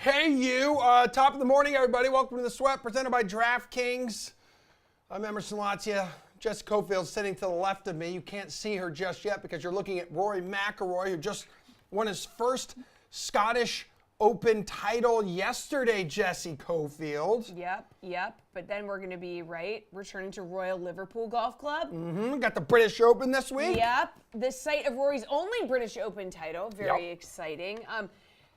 Hey, you. Top of the morning, everybody. Welcome to The Sweat, presented by DraftKings. I'm Emerson Latzia. Jess Cofield's sitting to the left of me. You can't see her just yet because you're looking at Rory McIlroy, who just won his first Scottish Open title yesterday, Jessie Cofield. Yep. But then we're going to be, returning to Royal Liverpool Golf Club. Got the British Open this week. Yep. The site of Rory's only British Open title. Very exciting.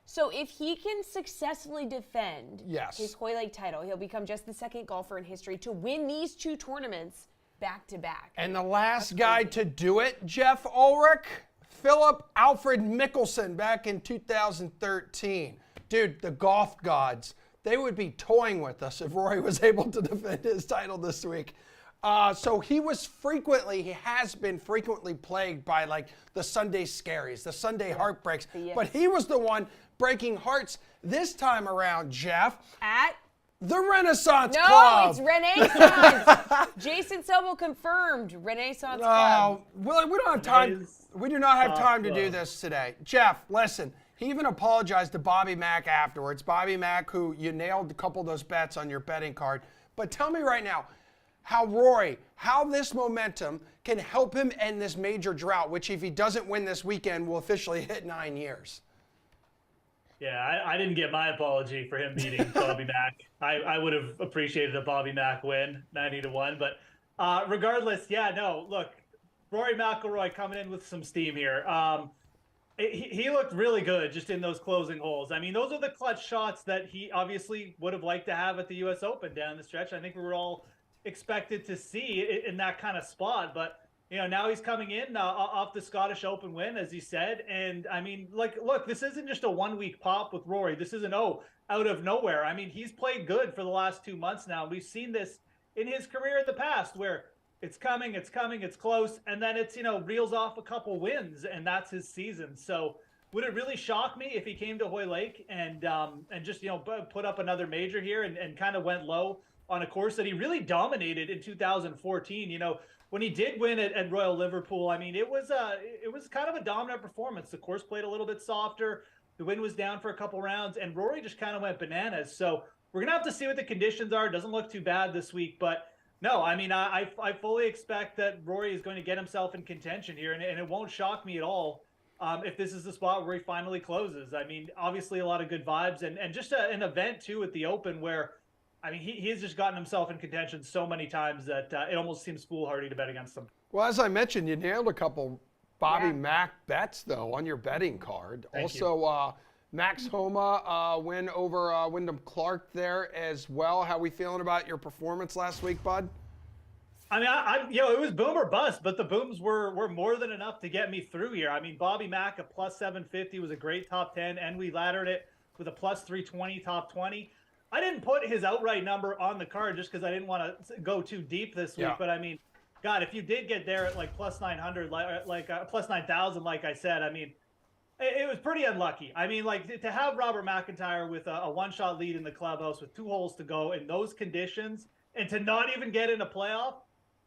So if he can successfully defend his Hoylake title, he'll become just the second golfer in history to win these two tournaments back-to-back. And the last guy to do it, Jeff Ulrich, Philip Alfred Mickelson back in 2013. Dude, the golf gods, they would be toying with us if Rory was able to defend his title this week. So he has been frequently plagued by like the Sunday scaries, the Sunday heartbreaks. But he was the one breaking hearts this time around, Jeff. At the Renaissance Club. No, it's Renaissance. Jason Sobel confirmed Renaissance Club. Well, we don't have time. We do not have time to do this today. Jeff, listen. He even apologized to Bobby Mack afterwards. Bobby Mack, who you nailed a couple of those bets on your betting card. But tell me right now, how this momentum can help him end this major drought, which if he doesn't win this weekend will officially hit 9 years. Yeah, I didn't get my apology for him beating Bobby Mack. I would have appreciated a Bobby Mack win, 90-1. But regardless, look, Rory McIlroy coming in with some steam here. He looked really good just in those closing holes. I mean, those are the clutch shots that he obviously would have liked to have at the U.S. Open down the stretch. I think we were all expected to see in that kind of spot. But, now he's coming in off the Scottish Open win, as he said. And, I mean, look, this isn't just a one-week pop with Rory. This isn't, out of nowhere. I mean, he's played good for the last 2 months now. We've seen this in his career in the past where it's coming, it's close, and then it's, reels off a couple wins, and that's his season. So would it really shock me if he came to Hoylake and just, put up another major here and kind of went low on a course that he really dominated in 2014? When he did win at Royal Liverpool, I mean, it was kind of a dominant performance. The course played a little bit softer. The wind was down for a couple rounds, and Rory just kind of went bananas. So we're going to have to see what the conditions are. It doesn't look too bad this week, but no, I mean, I fully expect that Rory is going to get himself in contention here, and it won't shock me at all if this is the spot where he finally closes. I mean, obviously a lot of good vibes, and just an event, too, at the Open where, I mean, he has just gotten himself in contention so many times that it almost seems foolhardy to bet against him. Well, as I mentioned, you nailed a couple Bobby Mack bets, though, on your betting card. Thank you. Max Homa win over Wyndham Clark there as well. How we feeling about your performance last week, bud? I mean, it was boom or bust, but the booms were more than enough to get me through here. I mean, Bobby Mack, a plus 750 was a great top 10, and we laddered it with a plus 320 top 20. I didn't put his outright number on the card just because I didn't want to go too deep this week. But I mean, God, if you did get there at like plus 900, like plus 9,000, like I said, I mean, it was pretty unlucky. I mean, like to have Robert McIntyre with a one-shot lead in the clubhouse with 2 holes to go in those conditions and to not even get in a playoff,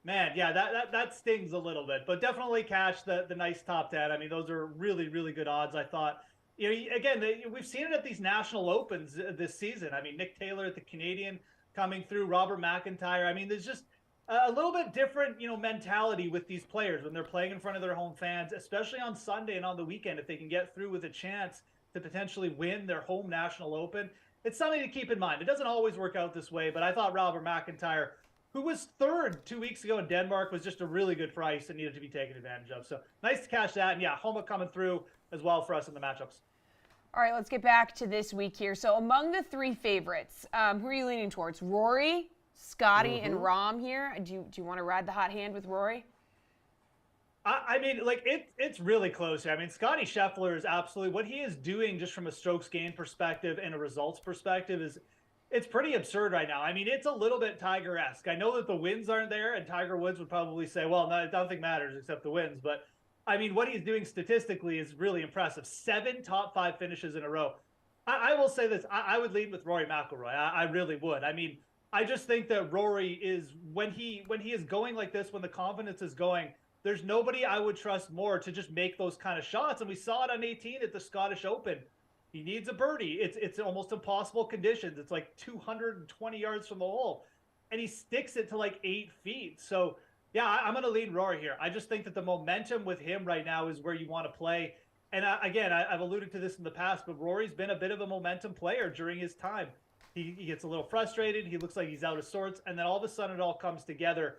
man, that stings a little bit. But definitely cash the nice top 10. I mean, those are really, really good odds, I thought. Again, we've seen it at these national opens this season. I mean, Nick Taylor at the Canadian coming through, Robert McIntyre. I mean, there's just a little bit different, mentality with these players when they're playing in front of their home fans, especially on Sunday and on the weekend, if they can get through with a chance to potentially win their home national open. It's something to keep in mind. It doesn't always work out this way, but I thought Robert McIntyre, who was third 2 weeks ago in Denmark, was just a really good price and needed to be taken advantage of. So nice to catch that. And Homa coming through as well for us in the matchups. All right, let's get back to this week here. So among the 3 favorites, who are you leaning towards? Rory, Scotty, and Rahm here. Do you want to ride the hot hand with Rory? I mean, like it's really close here. I mean, Scotty Scheffler is absolutely what he is doing just from a strokes gained perspective and a results perspective it's pretty absurd right now. I mean, it's a little bit Tiger-esque. I know that the wins aren't there, and Tiger Woods would probably say, well, no, nothing matters except the wins. But I mean, what he's doing statistically is really impressive. 7 top 5 finishes in a row. I will say this. I would lead with Rory McIlroy. I really would. I mean, I just think that Rory is, when he is going like this, when the confidence is going, there's nobody I would trust more to just make those kind of shots. And we saw it on 18 at the Scottish Open. He needs a birdie. It's almost impossible conditions. It's like 220 yards from the hole, and he sticks it to like 8 feet. So yeah, I'm going to lean Rory here. I just think that the momentum with him right now is where you want to play. And again, I've alluded to this in the past, but Rory's been a bit of a momentum player during his time. He gets a little frustrated. He looks like he's out of sorts. And then all of a sudden it all comes together.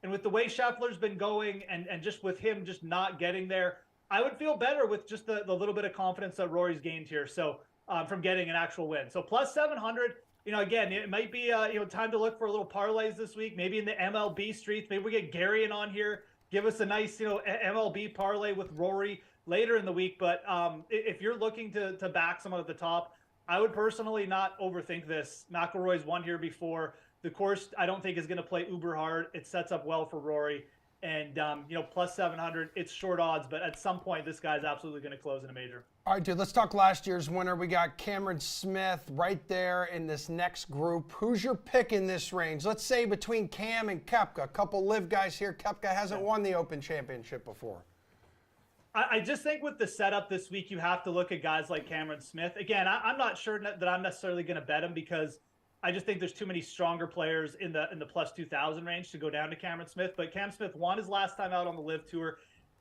And with the way Scheffler's been going and just with him just not getting there, I would feel better with just the little bit of confidence that Rory's gained here. So from getting an actual win. So plus 700, again, it might be, time to look for a little parlays this week, maybe in the MLB streets. Maybe we get Gary on here, give us a nice, MLB parlay with Rory later in the week. But if you're looking to back someone at the top, I would personally not overthink this. McIlroy's won here before. The course, I don't think, is going to play uber hard. It sets up well for Rory. And, plus 700, it's short odds. But at some point, this guy's absolutely going to close in a major. All right, dude, let's talk last year's winner. We got Cameron Smith right there in this next group. Who's your pick in this range? Let's say between Cam and Koepka. A couple live guys here. Koepka hasn't won the Open Championship before. I just think with the setup this week, you have to look at guys like Cameron Smith. Again, I'm not sure that I'm necessarily going to bet him because I just think there's too many stronger players in the plus 2,000 range to go down to Cameron Smith. But Cam Smith won his last time out on the Live Tour.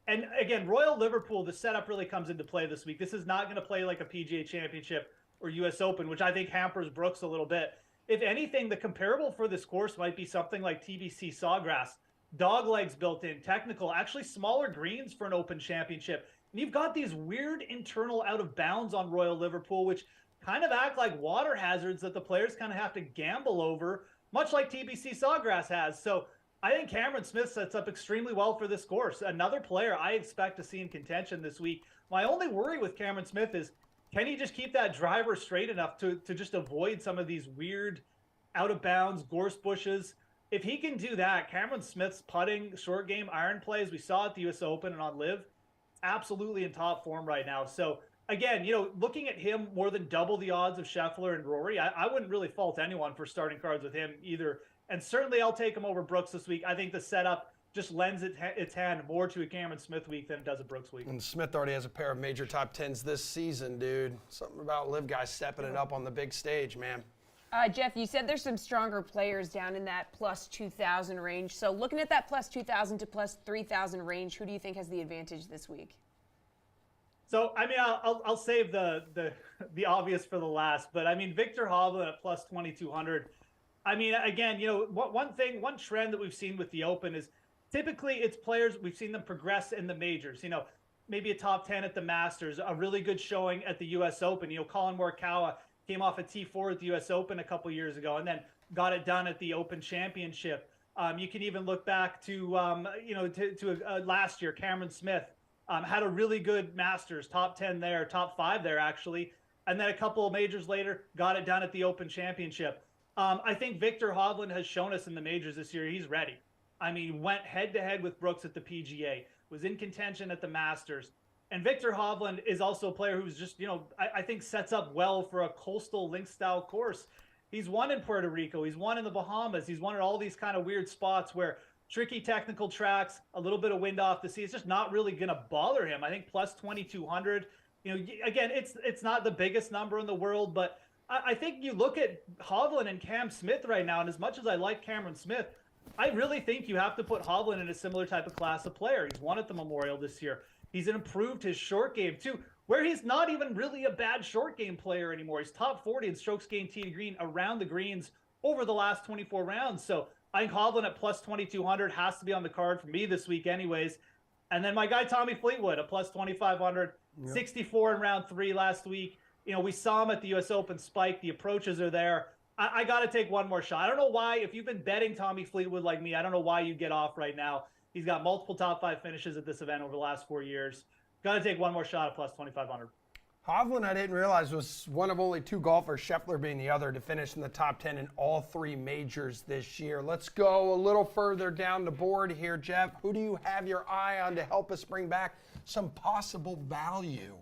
And again, Royal Liverpool, the setup really comes into play this week. This is not going to play like a PGA Championship or U.S. Open, which I think hampers Brooks a little bit. If anything, the comparable for this course might be something like TBC Sawgrass. Dog legs built in, technical, actually smaller greens for an Open Championship. And you've got these weird internal out of bounds on Royal Liverpool, which kind of act like water hazards that the players kind of have to gamble over, much like TBC Sawgrass has. So I think Cameron Smith sets up extremely well for this course. Another player I expect to see in contention this week. My only worry with Cameron Smith is, can he just keep that driver straight enough to just avoid some of these weird out of bounds gorse bushes? If he can do that, Cameron Smith's putting, short game, iron plays, we saw at the U.S. Open and on Live, absolutely in top form right now. So again, looking at him more than double the odds of Scheffler and Rory, I wouldn't really fault anyone for starting cards with him either. And certainly I'll take him over Brooks this week. I think the setup just lends its hand more to a Cameron Smith week than it does a Brooks week. And Smith already has a pair of major top 10s this season, dude. Something about live guys stepping it up on the big stage, man. Jeff, you said there's some stronger players down in that plus 2,000 range. So looking at that plus 2,000 to plus 3,000 range, who do you think has the advantage this week? So, I mean, I'll save the obvious for the last, but I mean, Victor Hovland at plus 2,200. I mean, again, one trend that we've seen with the Open is typically it's players, we've seen them progress in the majors, maybe a top 10 at the Masters, a really good showing at the U.S. Open. Colin Morikawa came off a T4 at the U.S. Open a couple years ago and then got it done at the Open Championship. You can even look back to last year, Cameron Smith had a really good Masters, top 10 there, top 5 there actually. And then a couple of majors later, got it done at the Open Championship. I think Victor Hovland has shown us in the majors this year he's ready. I mean, went head-to-head with Brooks at the PGA, was in contention at the Masters. And Victor Hovland is also a player who's just, I think sets up well for a coastal link-style course. He's won in Puerto Rico. He's won in the Bahamas. He's won at all these kind of weird spots where tricky technical tracks, a little bit of wind off the sea, it's just not really going to bother him. I think plus 2,200. Again, it's not the biggest number in the world, but I think you look at Hovland and Cam Smith right now, and as much as I like Cameron Smith, I really think you have to put Hovland in a similar type of class of player. He's won at the Memorial this year. He's improved his short game, too, where he's not even really a bad short game player anymore. He's top 40 in strokes gained tee to green around the greens over the last 24 rounds. So I think Hovland at plus 2,200 has to be on the card for me this week anyways. And then my guy Tommy Fleetwood at plus 2,500, 64 in round 3 last week. We saw him at the U.S. Open spike. The approaches are there. I got to take one more shot. I don't know why, if you've been betting Tommy Fleetwood like me, I don't know why you get off right now. He's got multiple top 5 finishes at this event over the last 4 years. Got to take one more shot at plus 2,500. Hovland, I didn't realize, was one of only 2 golfers, Scheffler being the other, to finish in the top 10 in all 3 majors this year. Let's go a little further down the board here, Jeff. Who do you have your eye on to help us bring back some possible value?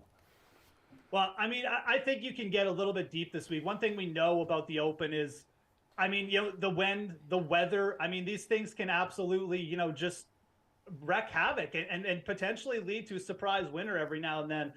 Well, I mean, I think you can get a little bit deep this week. One thing we know about the Open is, I mean, the wind, the weather. I mean, these things can absolutely, just wreak havoc and potentially lead to a surprise winner every now and then.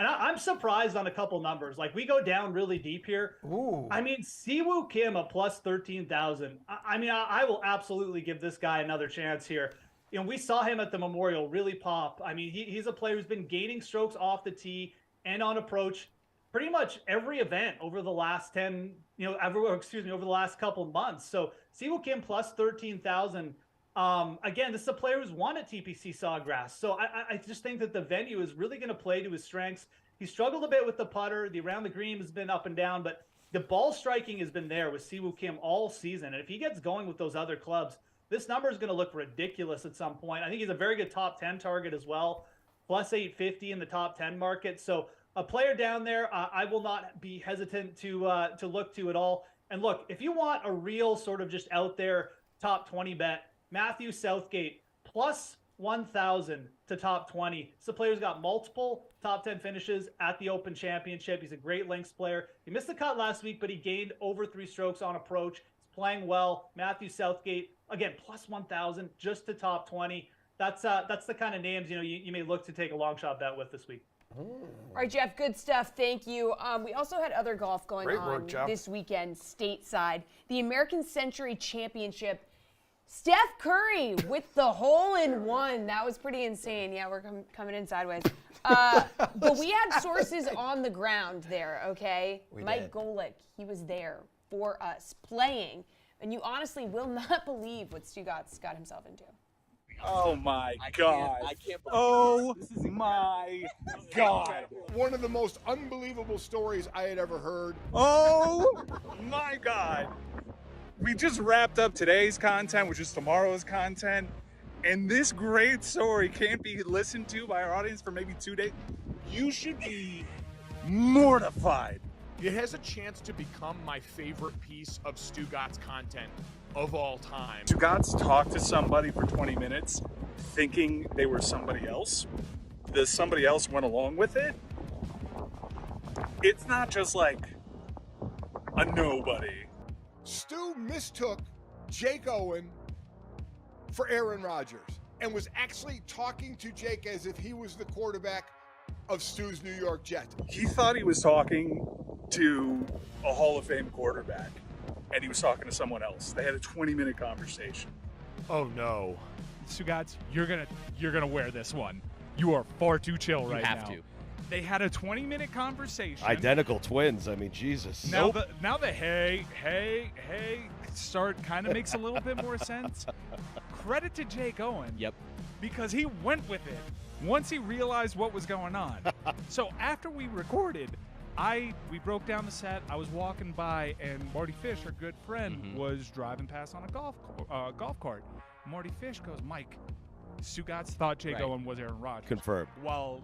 And I'm surprised on a couple numbers. Like, we go down really deep here. Ooh. I mean, Siwoo Kim a plus 13,000. I mean, I will absolutely give this guy another chance here. You know, we saw him at the Memorial really pop. I mean, he's a player who's been gaining strokes off the tee and on approach pretty much every event over the last over the last couple months. So Siwoo Kim plus 13,000. Again, this is a player who's won at TPC Sawgrass. So I just think that the venue is really going to play to his strengths. He struggled a bit with the putter. The around the green has been up and down, but the ball striking has been there with Siwoo Kim all season. And if he gets going with those other clubs, this number is going to look ridiculous at some point. I think he's a very good top 10 target as well, plus 850 in the top 10 market. So a player down there, I will not be hesitant to look to at all. And look, if you want a real sort of just out there top 20 bet, Matthew Southgate, plus 1,000 to top 20. So the player's got multiple top 10 finishes at the Open Championship. He's a great links player. He missed the cut last week, but he gained over 3 strokes on approach. He's playing well. Matthew Southgate, again, plus 1,000 just to top 20. That's the kind of names you may look to take a long shot bet with this week. All right, Jeff, good stuff. Thank you. We also had other golf going Great on work, Jeff. this weekend stateside. The American Century Championship. Steph Curry with the hole-in-one. That was pretty insane. Yeah, we're coming in sideways. But we had sources on the ground there, okay? Mike Golick, he was there for us playing. And you honestly will not believe what Stugatz got himself into. Oh, my God. I can't Oh, my God. One of the most unbelievable stories I had ever heard. Oh, my God. We just wrapped up today's content, which is tomorrow's content, and this great story can't be listened to by our audience for maybe 2 days. You should be mortified. It has a chance to become my favorite piece of Stugatz content of all time. Stugatz talked to somebody for 20 minutes thinking they were somebody else. The somebody else went along with it. It's not just like a nobody. Stu mistook Jake Owen for Aaron Rodgers and was actually talking to Jake as if he was the quarterback of Stu's New York Jets. He thought he was talking to a Hall of Fame quarterback, and he was talking to someone else. They had a 20-minute conversation. Oh no. Stugatz, you're gonna wear this one. You are far too chill right now. You have to. They had a 20-minute conversation. Identical twins. I mean, Jesus. Now the hey start kind of makes a little bit more sense. Credit to Jake Owen. Yep. Because he went with it once he realized what was going on. So after we recorded, we broke down the set. I was walking by, and Marty Fish, our good friend, was driving past on a golf cart. Marty Fish goes, Mike, Stugatz thought Jake Owen was Aaron Rodgers. Confirmed. While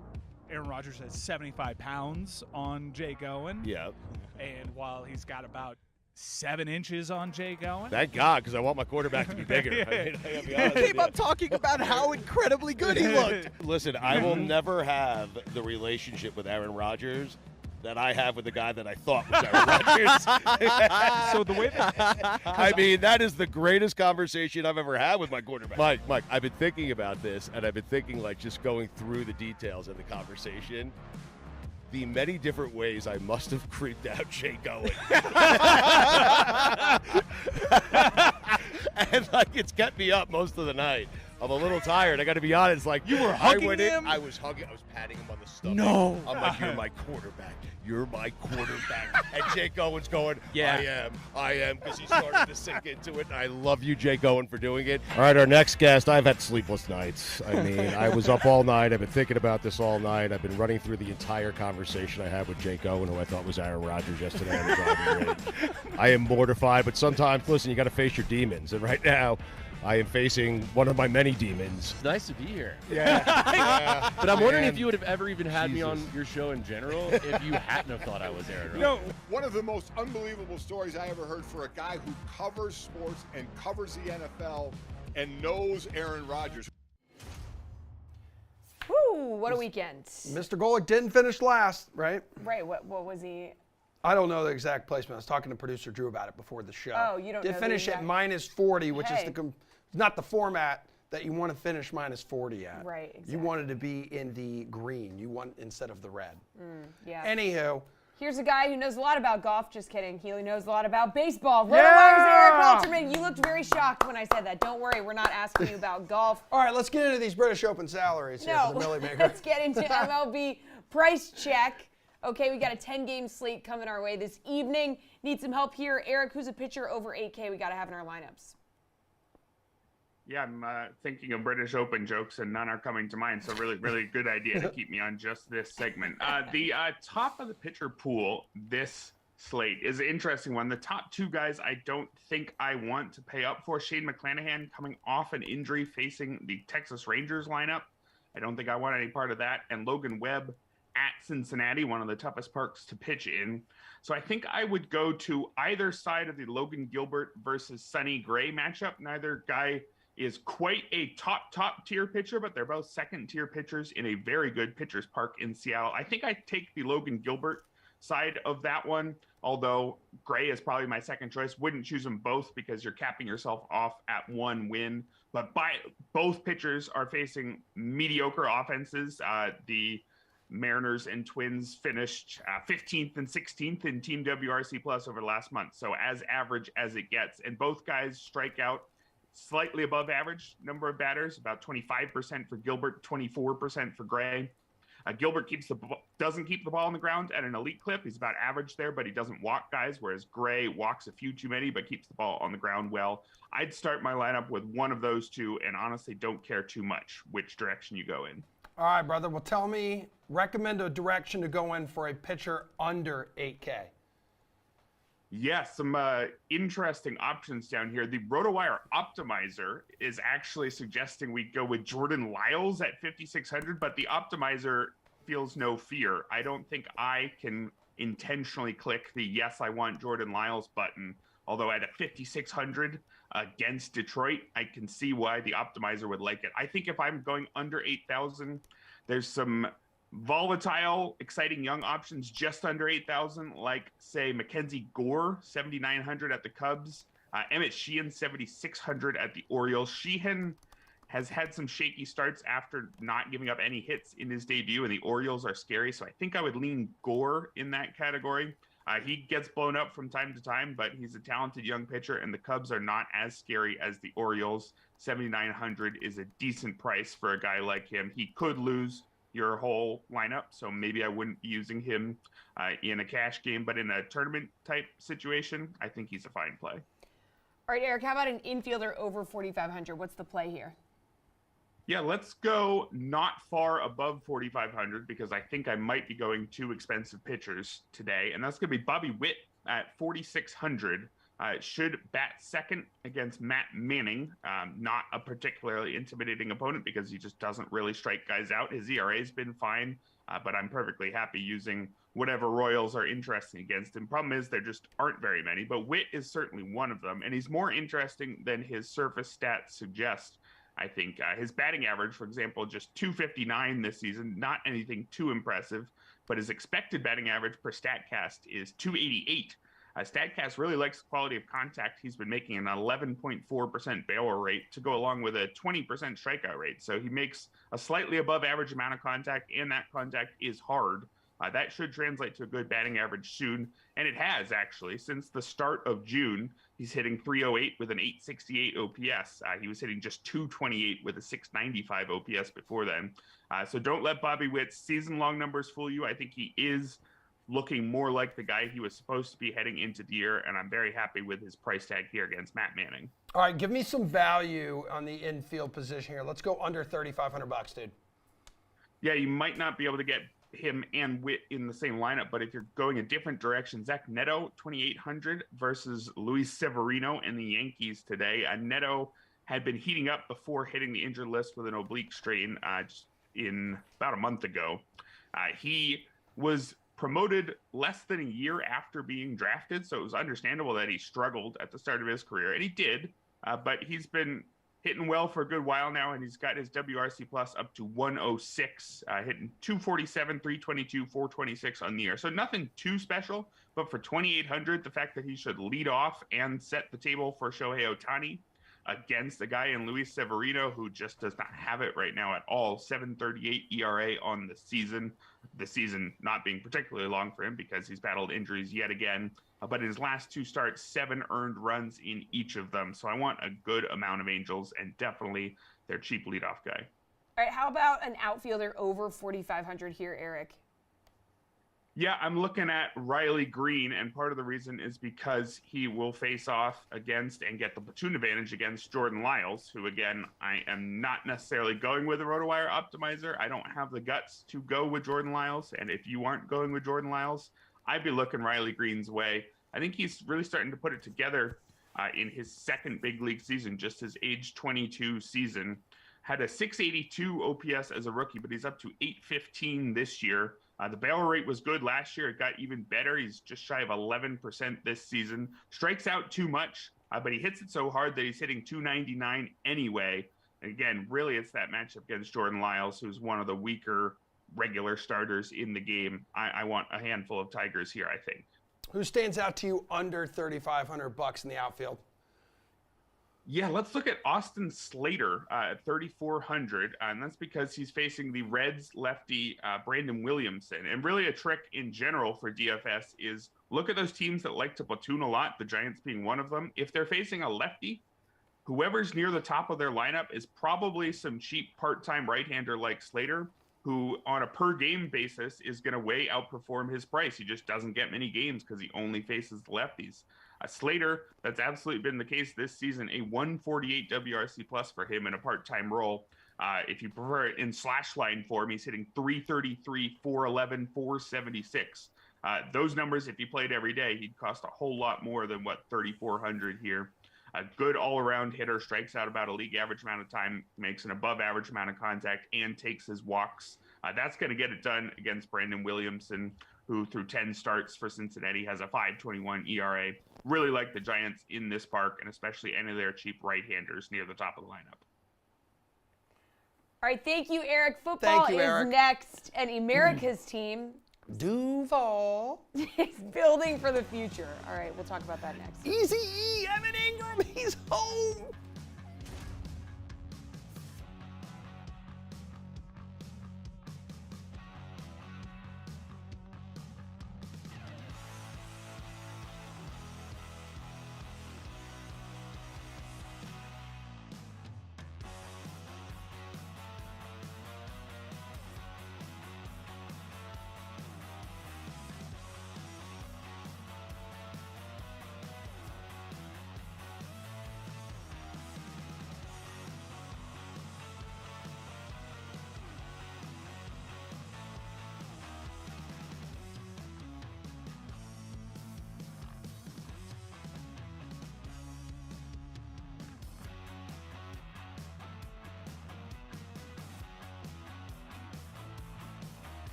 Aaron Rodgers has 75 pounds on Jake Owen. Yeah. And while he's got about 7 inches on Jake Owen. Thank God, because I want my quarterback to be bigger. Yeah. I mean, I gotta be honest with Keep you. up talking about how incredibly good he looked. Listen, I will never have the relationship with Aaron Rodgers that I have with the guy that I thought was Aaron Rodgers. So the way that I mean, that is the greatest conversation I've ever had with my quarterback. Mike, I've been thinking about this, and I've been thinking, like, just going through the details of the conversation, the many different ways I must have creeped out Jake Owen. And, like, it's kept me up most of the night. I'm a little tired. I got to be honest. Like, you were hugging him? him? I was hugging. I was patting him on the stomach. No. I'm like, you're my quarterback. You're my quarterback. And Jake Owen's going, Yeah. I am, because he started to sink into it. And I love you, Jake Owen, for doing it. All right, our next guest. I've had sleepless nights. I mean, I was up all night. I've been thinking about this all night. I've been running through the entire conversation I had with Jake Owen, who I thought was Aaron Rodgers yesterday on the driving range. I am mortified, but sometimes, listen, you got to face your demons. And right now, I am facing one of my many demons. It's nice to be here. Yeah. But I'm wondering if you would have ever even had me on your show in general if you hadn't have thought I was Aaron Rodgers. no. One of the most unbelievable stories I ever heard for a guy who covers sports and covers the NFL and knows Aaron Rodgers. Whew, what a weekend. Mr. Golick didn't finish last, right? Right, what was he? I don't know the exact placement. I was talking to producer Drew about it before the show. Oh, you don't know Did the finish at exact- -40, which is Hey. not the format that you want to finish minus 40 at. Right, exactly. You wanted to be in the green. You want instead of the red. Yeah. Anywho. Here's a guy who knows a lot about golf. Just kidding. He knows a lot about baseball. Eric Alterman. You looked very shocked when I said that. Don't worry, we're not asking you about golf. All right, let's get into these British Open salaries here for the Millie Maker. Let's get into MLB price check. Okay, we got a 10-game slate coming our way this evening. Need some help here. Eric, who's a pitcher over 8K we got to have in our lineups? Yeah, I'm thinking of British Open jokes, and none are coming to mind. So really, really good idea to keep me on just this segment. The top of the pitcher pool this slate is an interesting one. The top two guys I don't think I want to pay up for. Shane McClanahan coming off an injury facing the Texas Rangers lineup. I don't think I want any part of that. And Logan Webb at Cincinnati, one of the toughest parks to pitch in. So I think I would go to either side of the Logan Gilbert versus Sonny Gray matchup. Neither guy is quite a top tier pitcher, but they're both second tier pitchers in a very good pitcher's park in Seattle. I think I take the Logan Gilbert side of that one, although Gray is probably my second choice. Wouldn't choose them both because you're capping yourself off at one win, but both pitchers are facing mediocre offenses. The Mariners and Twins finished 15th and 16th in Team WRC Plus over the last month, so as average as it gets. And both guys strike out slightly above average number of batters, about 25% for Gilbert, 24% for Gray. Gilbert doesn't keep the ball on the ground at an elite clip. He's about average there, but he doesn't walk guys, whereas Gray walks a few too many, but keeps the ball on the ground well. I'd start my lineup with one of those two, and honestly don't care too much which direction you go in. All right, brother. Well, tell me, recommend a direction to go in for a pitcher under 8K. Yes, some interesting options down here. The RotoWire Optimizer is actually suggesting we go with Jordan Lyles at 5,600, but the Optimizer feels no fear. I don't think I can intentionally click the yes, I want Jordan Lyles button. Although at 5,600 against Detroit, I can see why the Optimizer would like it. I think if I'm going under 8,000, there's some volatile, exciting young options just under 8,000, like, say, Mackenzie Gore, 7,900 at the Cubs, Emmett Sheehan, 7,600 at the Orioles. Sheehan has had some shaky starts after not giving up any hits in his debut, and the Orioles are scary, so I think I would lean Gore in that category. He gets blown up from time to time, but he's a talented young pitcher, and the Cubs are not as scary as the Orioles. 7,900 is a decent price for a guy like him. He could lose your whole lineup, so maybe I wouldn't be using him in a cash game, but in a tournament type situation, I think he's a fine play. All right, Eric, how about an infielder over 4,500? What's the play here? Yeah, let's go not far above 4,500 because I think I might be going two expensive pitchers today, and that's going to be Bobby Witt at 4,600. Should bat second against Matt Manning. Not a particularly intimidating opponent because he just doesn't really strike guys out. His ERA's been fine, but I'm perfectly happy using whatever Royals are interesting against him. Problem is there just aren't very many, but Witt is certainly one of them, and he's more interesting than his surface stats suggest. I think his batting average, for example, just 259 this season, not anything too impressive, but his expected batting average per StatCast is 288. StatCast really likes the quality of contact. He's been making an 11.4% barrel rate to go along with a 20% strikeout rate. So he makes a slightly above average amount of contact, and that contact is hard. That should translate to a good batting average soon, and it has actually. Since the start of June, he's hitting 308 with an 868 OPS. He was hitting just 228 with a 695 OPS before then. So don't let Bobby Witt's season-long numbers fool you. I think he is looking more like the guy he was supposed to be heading into the year, and I'm very happy with his price tag here against Matt Manning. All right, give me some value on the infield position here. Let's go under 3,500 bucks, dude. Yeah, you might not be able to get him and Witt in the same lineup, but if you're going a different direction, Zach Neto, 2,800 versus Luis Severino and the Yankees today. Neto had been heating up before hitting the injured list with an oblique strain just in about a month ago. He was promoted less than a year after being drafted, so it was understandable that he struggled at the start of his career, and he did, but he's been hitting well for a good while now, and he's got his WRC Plus up to 106, hitting 247, 322, 426 on the year. So nothing too special, but for 2,800, the fact that he should lead off and set the table for Shohei Ohtani against a guy in Luis Severino who just does not have it right now at all. 7.38 ERA on the season. The season not being particularly long for him because he's battled injuries yet again. But in his last 2 starts, 7 earned runs in each of them. So I want a good amount of Angels and definitely their cheap leadoff guy. All right, how about an outfielder over 4,500 here, Eric? Yeah, I'm looking at Riley Green, and part of the reason is because he will face off against and get the platoon advantage against Jordan Lyles, who, again, I am not necessarily going with a RotoWire optimizer. I don't have the guts to go with Jordan Lyles, and if you aren't going with Jordan Lyles, I'd be looking Riley Green's way. I think he's really starting to put it together in his second big league season, just his age 22 season. Had a 682 OPS as a rookie, but he's up to 815 this year. The barrel rate was good last year. It got even better. He's just shy of 11% this season. Strikes out too much, but he hits it so hard that he's hitting 299 anyway. And again, really, it's that matchup against Jordan Lyles, who's one of the weaker regular starters in the game. I want a handful of Tigers here, I think. Who stands out to you under $3,500 in the outfield? Yeah, let's look at Austin Slater at 3,400, and that's because he's facing the Reds lefty Brandon Williamson. And really a trick in general for DFS is look at those teams that like to platoon a lot, the Giants being one of them. If they're facing a lefty, whoever's near the top of their lineup is probably some cheap part-time right-hander like Slater, who on a per-game basis is going to way outperform his price. He just doesn't get many games because he only faces the lefties. Slater, that's absolutely been the case this season, a 148 WRC plus for him in a part-time role. If you prefer it in slash line form, he's hitting 333, 411, 476. Those numbers, if he played every day, he'd cost a whole lot more than what 3,400 here. A good all-around hitter, strikes out about a league average amount of time, makes an above-average amount of contact, and takes his walks. That's going to get it done against Brandon Williamson, who through 10 starts for Cincinnati has a 5.21 ERA. Really like the Giants in this park, and especially any of their cheap right-handers near the top of the lineup. All right, thank you, Eric. Football is next, and America's team, Duval, is building for the future. All right, we'll talk about that next. Easy, Evan Ingram, he's home.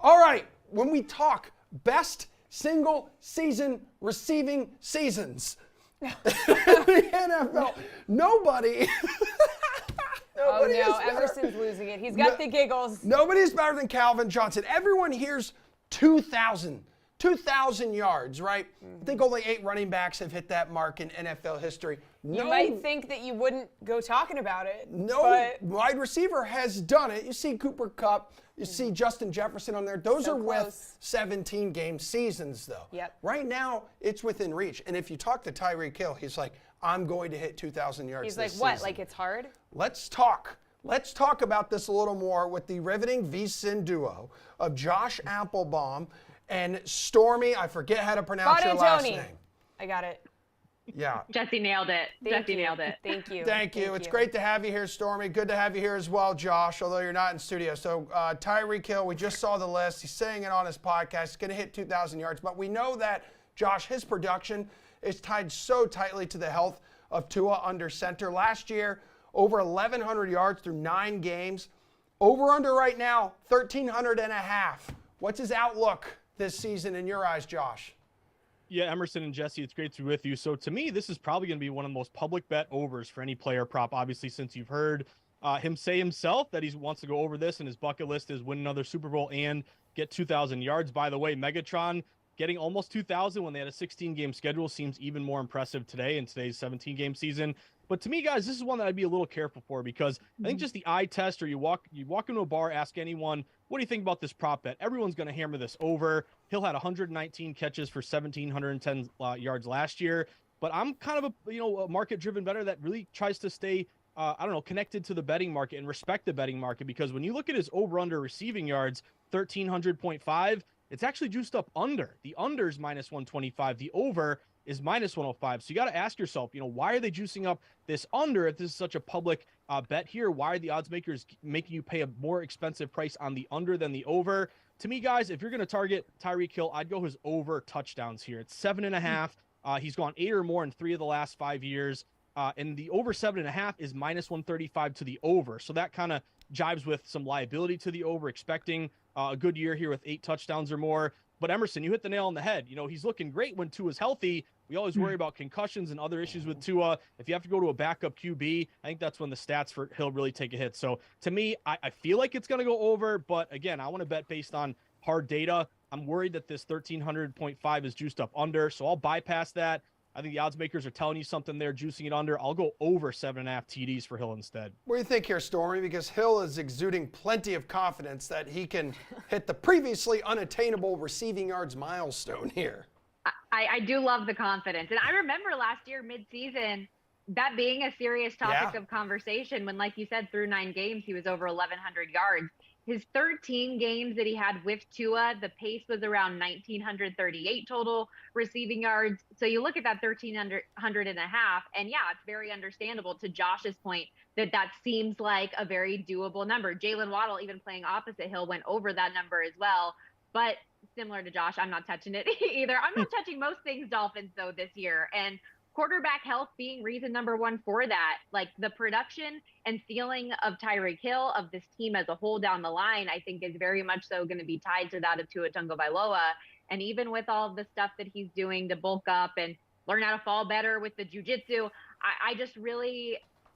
All right, when we talk best single season receiving seasons in the NFL, nobody. Oh no, Emerson's losing it. He's got the giggles. Nobody's better than Calvin Johnson. Everyone hears 2,000 yards, right? I think only 8 running backs have hit that mark in NFL history. You might think that you wouldn't go talking about it. No wide receiver has done it. You see Cooper Kupp, you see Justin Jefferson on there. Those are with 17-game seasons, though. Yep. Right now, it's within reach. And if you talk to Tyreek Hill, he's like, I'm going to hit 2,000 yards He's this like, what? season. Like it's hard? Let's talk about this a little more with the riveting VSiN duo of Josh Applebaum and Stormy. I forget how to pronounce your last name. I got it. Yeah. Jesse nailed it. Jesse nailed it. Thank you. Thank you. It's great to have you here, Stormy. Good to have you here as well, Josh, although you're not in studio. So Tyreek Hill, we just saw the list. He's saying it on his podcast. He's going to hit 2,000 yards. But we know that, Josh, his production is tied so tightly to the health of Tua under center. Last year, over 1,100 yards through 9 games. Over-under right now, 1,300.5. What's his outlook this season in your eyes, Josh? Yeah, Emerson and Jesse, it's great to be with you. So to me, this is probably going to be one of the most public bet overs for any player prop, obviously, since you've heard him say himself that he wants to go over this, and his bucket list is win another Super Bowl and get 2,000 yards. By the way, Megatron getting almost 2,000 when they had a 16-game schedule seems even more impressive today in today's 17-game season. But to me, guys, this is one that I'd be a little careful for because I think just the eye test, or you walk into a bar, ask anyone, what do you think about this prop bet? Everyone's going to hammer this over. Hill had 119 catches for 1,710 yards last year. But I'm kind of a market-driven bettor that really tries to stay, connected to the betting market and respect the betting market, because when you look at his over-under receiving yards, 1,300.5, it's actually juiced up under. The under is minus 125. The over is minus 105. So you got to ask yourself, why are they juicing up this under if this is such a public bet here? Why are the odds makers making you pay a more expensive price on the under than the over? To me, guys, if you're going to target Tyreek Hill, I'd go his over touchdowns here. It's 7.5. He's gone 8 or more in 3 of the last 5 years. And the over 7.5 is minus 135 to the over. So that kind of jives with some liability to the over, expecting a good year here with 8 touchdowns or more. But Emerson, you hit the nail on the head. He's looking great when Tua's healthy. We always worry about concussions and other issues with Tua. If you have to go to a backup QB, I think that's when the stats for Hill really take a hit. So to me, I feel like it's going to go over. But again, I want to bet based on hard data. I'm worried that this 1,300.5 is juiced up under. So I'll bypass that. I think the odds makers are telling you something there, juicing it under. I'll go over 7.5 TDs for Hill instead. What do you think here, Stormy? Because Hill is exuding plenty of confidence that he can hit the previously unattainable receiving yards milestone here. I do love the confidence. And I remember last year, mid-season, that being a serious topic of conversation when, like you said, through 9 games, he was over 1,100 yards. His 13 games that he had with Tua, the pace was around 1,938 total receiving yards. So you look at that 1,300.5, and yeah, it's very understandable, to Josh's point, that seems like a very doable number. Jalen Waddle, even playing opposite Hill, went over that number as well. But similar to Josh, I'm not touching it either. I'm not touching most things Dolphins, though, this year. And quarterback health being reason number 1 for that. Like, the production and ceiling of Tyreek Hill, of this team as a whole down the line, I think is very much so going to be tied to that of Tua Tagovailoa. And even with all the stuff that he's doing to bulk up and learn how to fall better with the jiu-jitsu,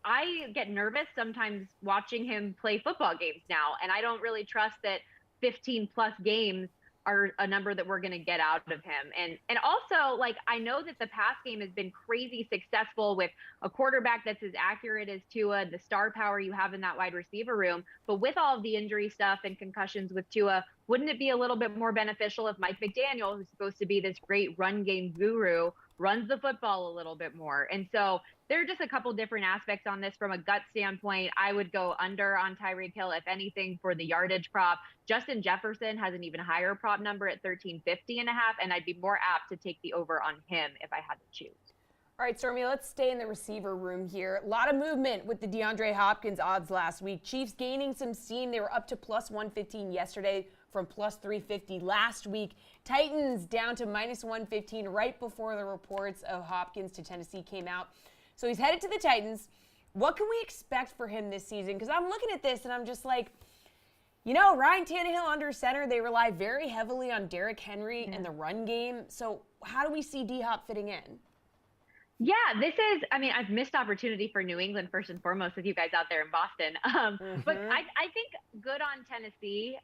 I get nervous sometimes watching him play football games now. And I don't really trust that 15 plus games are a number that we're going to get out of him. And also, like, I know that the pass game has been crazy successful with a quarterback that's as accurate as Tua, the star power you have in that wide receiver room. But with all of the injury stuff and concussions with Tua, wouldn't it be a little bit more beneficial if Mike McDaniel, who's supposed to be this great run game guru, runs the football a little bit more? And so there are just a couple different aspects on this. From a gut standpoint, I would go under on Tyreek Hill, if anything, for the yardage prop. Justin Jefferson has an even higher prop number at 1,350.5, and I'd be more apt to take the over on him if I had to choose. All right, Stormy, let's stay in the receiver room here. A lot of movement with the DeAndre Hopkins odds last week. Chiefs gaining some steam. They were up to plus 115 yesterday from plus 350 last week. Titans down to minus 115 right before the reports of Hopkins to Tennessee came out. So he's headed to the Titans. What can we expect for him this season? Because I'm looking at this and I'm just like, Ryan Tannehill under center, they rely very heavily on Derrick Henry and the run game. So how do we see D-Hop fitting in? Yeah, I've missed opportunity for New England first and foremost with you guys out there in Boston. But I think good on Tennessee.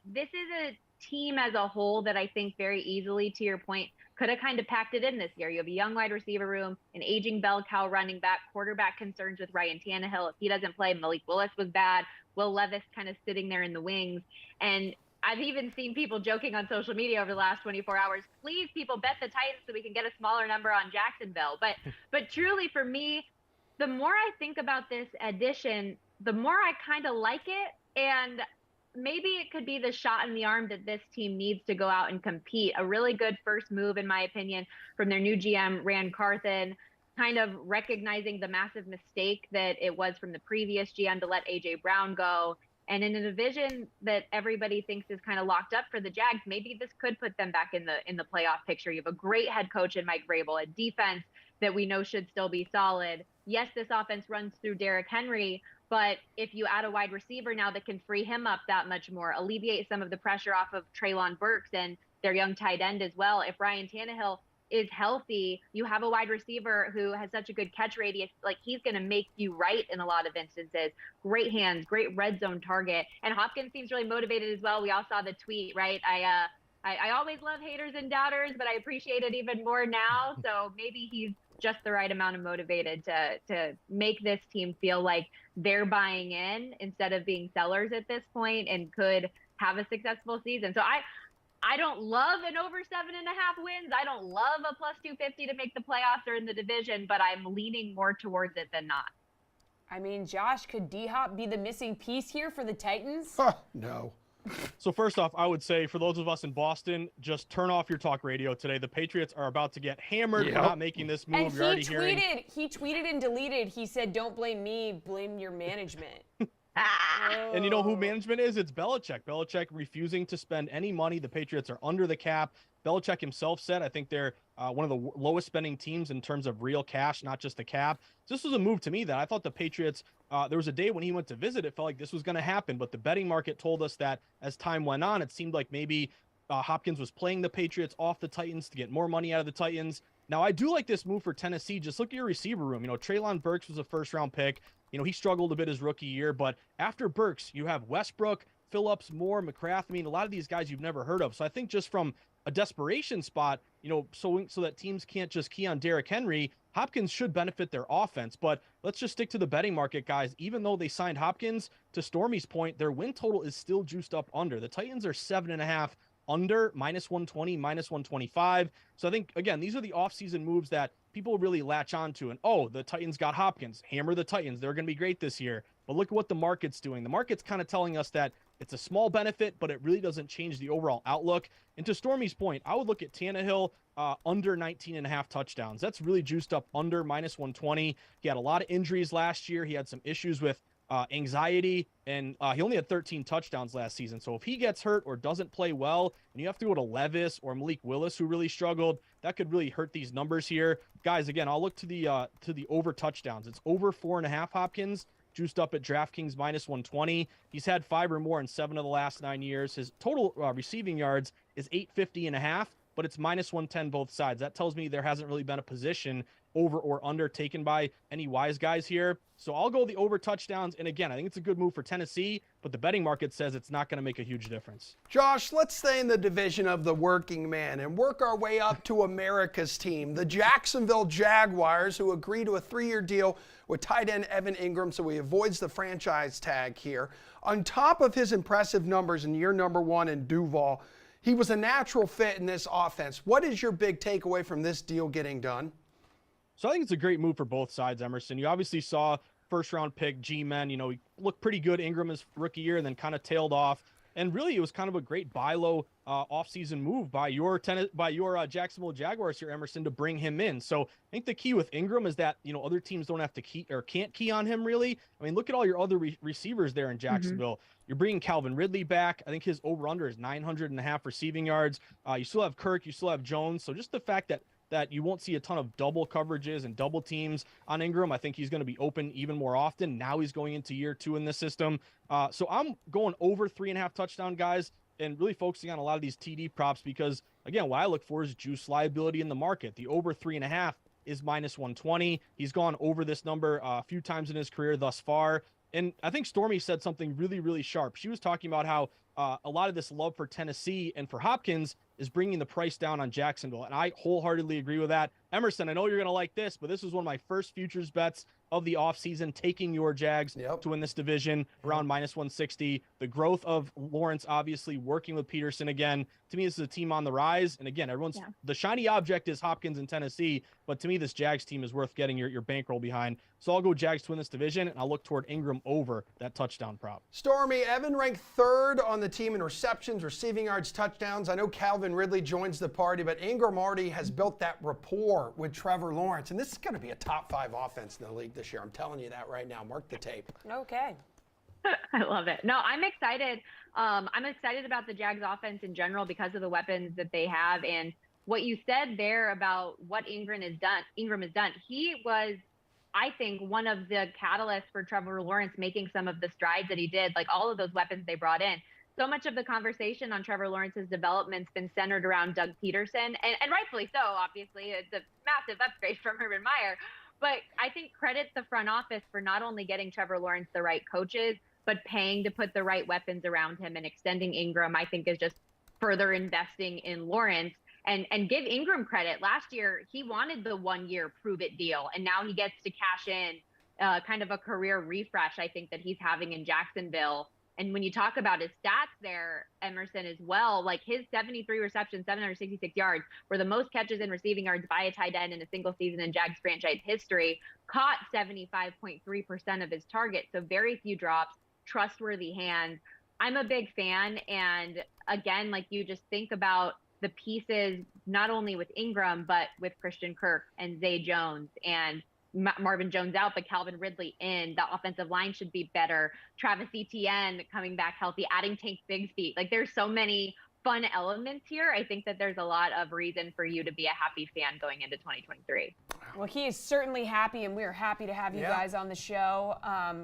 This is a team as a whole that I think very easily, to your point, could have kind of packed it in this year. You have a young wide receiver room, an aging bell cow running back, quarterback concerns with Ryan Tannehill. If he doesn't play, Malik Willis was bad. Will Levis kind of sitting there in the wings. And I've even seen people joking on social media over the last 24 hours, please, people, bet the Titans so we can get a smaller number on Jacksonville. But truly, for me, the more I think about this addition, the more I kind of like it. And maybe it could be the shot in the arm that this team needs to go out and compete. A really good first move, in my opinion, from their new GM, Rand Carthen, kind of recognizing the massive mistake that it was from the previous GM to let A.J. Brown go. And in a division that everybody thinks is kind of locked up for the Jags, maybe this could put them back in the playoff picture. You have a great head coach in Mike Vrabel, a defense that we know should still be solid. Yes, this offense runs through Derrick Henry, but if you add a wide receiver now that can free him up that much more, alleviate some of the pressure off of Treylon Burks and their young tight end as well. If Ryan Tannehill is healthy, you have a wide receiver who has such a good catch radius. Like, he's going to make you right in a lot of instances. Great hands, great red zone target. And Hopkins seems really motivated as well. We all saw the tweet, right? I always love haters and doubters, but I appreciate it even more now. So maybe he's just the right amount of motivated to make this team feel like they're buying in instead of being sellers at this point and could have a successful season. So I don't love an over 7.5 wins. I don't love a plus 250 to make the playoffs or in the division, but I'm leaning more towards it than not. I mean, Josh, could D-Hop be the missing piece here for the Titans? No. So first off, I would say for those of us in Boston, just turn off your talk radio today. The Patriots are about to get hammered for not making this move. And You're already hearing. He tweeted and deleted. He said, "Don't blame me, blame your management." And you know who management is? It's Belichick. Belichick refusing to spend any money. The Patriots are under the cap. Belichick himself said, I think they're one of the lowest spending teams in terms of real cash, not just the cap. So this was a move to me that I thought the Patriots, there was a day when he went to visit, it felt like this was going to happen. But the betting market told us that as time went on, it seemed like maybe Hopkins was playing the Patriots off the Titans to get more money out of the Titans. Now, I do like this move for Tennessee. Just look at your receiver room. You know, Treylon Burks was a first-round pick. You know, he struggled a bit his rookie year. But after Burks, you have Westbrook, Phillips, Moore, McCrath. I mean, a lot of these guys you've never heard of. So I think just from a desperation spot, you know, so that teams can't just key on Derrick Henry, Hopkins should benefit their offense. But let's just stick to the betting market, guys. Even though they signed Hopkins, to Stormy's point, their win total is still juiced up under. The Titans are 7.5 under, -120, -125. So I think, again, these are the offseason moves that people really latch on to. And, oh, the Titans got Hopkins. Hammer the Titans. They're going to be great this year. But look at what the market's doing. The market's kind of telling us that it's a small benefit, but it really doesn't change the overall outlook. And to Stormy's point, I would look at Tannehill under 19.5 touchdowns. That's really juiced up under -120. He had a lot of injuries last year. He had some issues with anxiety, and he only had 13 touchdowns last season. So if he gets hurt or doesn't play well, and you have to go to Levis or Malik Willis, who really struggled, that could really hurt these numbers here. Guys, again, I'll look to the over touchdowns. It's over 4.5 Hopkins, juiced up at DraftKings -120. He's had 5 or more in 7 of the last 9 years. His total receiving yards is 850.5, but it's -110 both sides. That tells me there hasn't really been a position over or under taken by any wise guys here. So I'll go the over touchdowns. And again, I think it's a good move for Tennessee, but the betting market says it's not going to make a huge difference. Josh, let's stay in the division of the working man and work our way up to America's team, the Jacksonville Jaguars, who agree to a 3-year deal with tight end Evan Ingram, so he avoids the franchise tag here. On top of his impressive numbers in year number 1 in Duval, he was a natural fit in this offense. What is your big takeaway from this deal getting done? So I think it's a great move for both sides, Emerson. You obviously saw first-round pick G-Men. You know, he looked pretty good Ingram his rookie year and then kind of tailed off. And really, it was kind of a great buy low offseason move by your Jacksonville Jaguars here, Emerson, to bring him in. So I think the key with Ingram is that, you know, other teams don't have to key or can't key on him really. I mean, look at all your other receivers there in Jacksonville. You're bringing Calvin Ridley back. I think his over-under is 900.5 receiving yards. You still have Kirk. You still have Jones. So just the fact that you won't see a ton of double coverages and double teams on Ingram. I think he's going to be open even more often. Now he's going into year 2 in the system. So I'm going over 3.5 touchdown guys and really focusing on a lot of these TD props because, again, what I look for is juice liability in the market. The over 3.5 is -120. He's gone over this number a few times in his career thus far. And I think Stormy said something really, really sharp. She was talking about how a lot of this love for Tennessee and for Hopkins is bringing the price down on Jacksonville. And I wholeheartedly agree with that. Emerson, I know you're going to like this, but this was one of my first futures bets of the offseason, taking your Jags to win this division around -160. The growth of Lawrence, obviously, working with Peterson again. To me, this is a team on the rise. And again, the shiny object is Hopkins in Tennessee. But to me, this Jags team is worth getting your bankroll behind. So I'll go Jags to win this division, and I'll look toward Ingram over that touchdown prop. Stormy, Evan ranked 3rd on the team in receptions, receiving yards, touchdowns. I know Calvin Ridley joins the party, but Ingram already has built that rapport with Trevor Lawrence. And this is going to be a top 5 offense in the league this year. I'm telling you that right now. Mark the tape. Okay. I love it. No, I'm excited. I'm excited about the Jags offense in general because of the weapons that they have. And what you said there about what Ingram has done, he was, I think, one of the catalysts for Trevor Lawrence making some of the strides that he did, like all of those weapons they brought in. So much of the conversation on Trevor Lawrence's development's been centered around Doug Peterson, and rightfully so, obviously. It's a massive upgrade from Urban Meyer. But I think credit the front office for not only getting Trevor Lawrence the right coaches, but paying to put the right weapons around him, and extending Ingram, I think, is just further investing in Lawrence. And give Ingram credit. Last year, he wanted the 1-year prove-it deal, and now he gets to cash in kind of a career refresh, I think, that he's having in Jacksonville. And when you talk about his stats there, Emerson, as well, like his 73 receptions, 766 yards, were the most catches and receiving yards by a tight end in a single season in Jags franchise history, caught 75.3% of his targets, so very few drops, trustworthy hands. I'm a big fan, and again, like, you just think about the pieces, not only with Ingram, but with Christian Kirk and Zay Jones and Marvin Jones out, but Calvin Ridley in. The offensive line should be better. Travis Etienne coming back healthy, adding Tank Bigsby. Like, there's so many fun elements here. I think that there's a lot of reason for you to be a happy fan going into 2023. Well, he is certainly happy, and we're happy to have you guys on the show.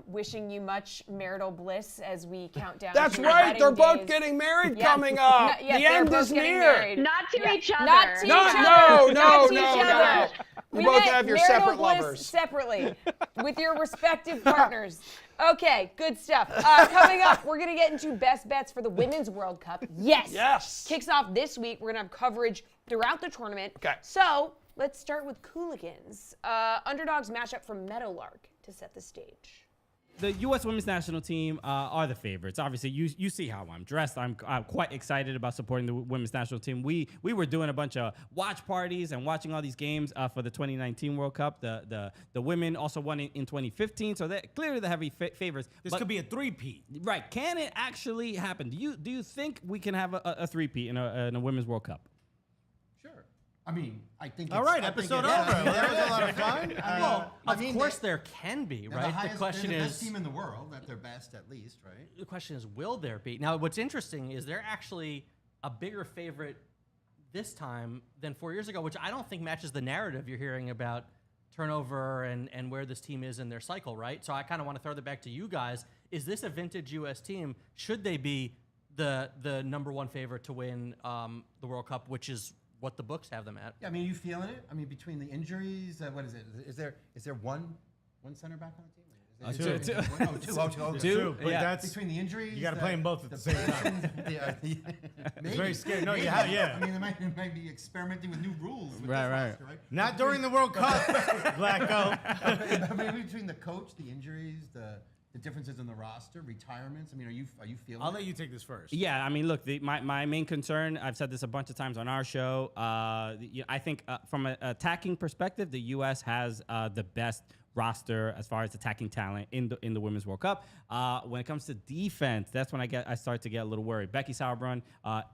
Wishing you much marital bliss as we count down. That's to right. They're both days. getting married coming up. Yes, the end is near. Not to each other. Not to each other. No. You both have your separate bliss lovers. Separately, with your respective partners. Okay, good stuff. Coming up, we're going to get into best bets for the Women's World Cup. Yes. Kicks off this week. We're going to have coverage throughout the tournament. Okay. So let's start with Cooligans. Underdogs matchup from Meadowlark to set the stage. The U.S. women's national team are the favorites. Obviously, you see how I'm dressed. I'm quite excited about supporting the women's national team. We were doing a bunch of watch parties and watching all these games for the 2019 World Cup. The women also won in 2015, so they're clearly the heavy favorites. This could be a three-peat. Right. Can it actually happen? Do you think we can have a three-peat in a women's World Cup? I mean, I think. All right, episode over. That was a lot of fun. Of course, there can be, right? The question is, the best team in the world, at their best, at least, right? The question is, will there be? Now, what's interesting is they're actually a bigger favorite this time than 4 years ago, which I don't think matches the narrative you're hearing about turnover and where this team is in their cycle, right? So I kind of want to throw that back to you guys. Is this a vintage U.S. team? Should they be the number one favorite to win the World Cup, which is what the books have them at? Yeah, I mean, are you feeling it? I mean, between the injuries, what is it? Is there one center back on the team? Two. But that's between the injuries. You got to play them both at the same time. It's very scary. No, you have. Yeah. I mean, they might be experimenting with new rules. With right. roster, right? Not during the World Cup, Blacko. I mean, between the coach, the injuries, the differences in the roster, retirements. I mean, are you feeling? I'll let you take this first. Yeah, I mean, look, my main concern, I've said this a bunch of times on our show. I think from an attacking perspective, the U.S. has the best roster as far as attacking talent in the Women's World Cup. When it comes to defense, that's when I start to get a little worried. Becky Sauerbrunn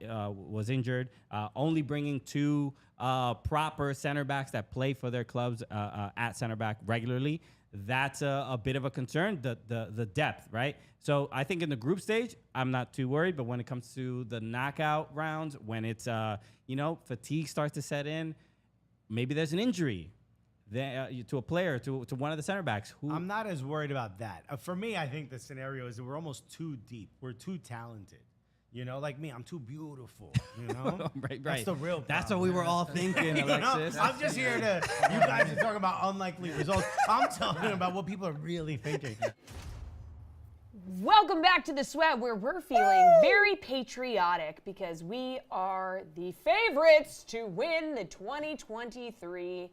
was injured, only bringing two proper center backs that play for their clubs at center back regularly. That's a bit of a concern, the depth, right? So I think in the group stage, I'm not too worried. But when it comes to the knockout rounds, when it's, fatigue starts to set in, maybe there's an injury to a player, to one of the center backs. I'm not as worried about that. For me, I think the scenario is that we're almost too deep. We're too talented. You know, like me, I'm too beautiful. You know, right. That's the real problem. That's what we were all thinking, Alexis. I'm just here to. You guys are talking about unlikely results. I'm talking about what people are really thinking. Welcome back to the Sweat, where we're feeling very patriotic because we are the favorites to win the 2023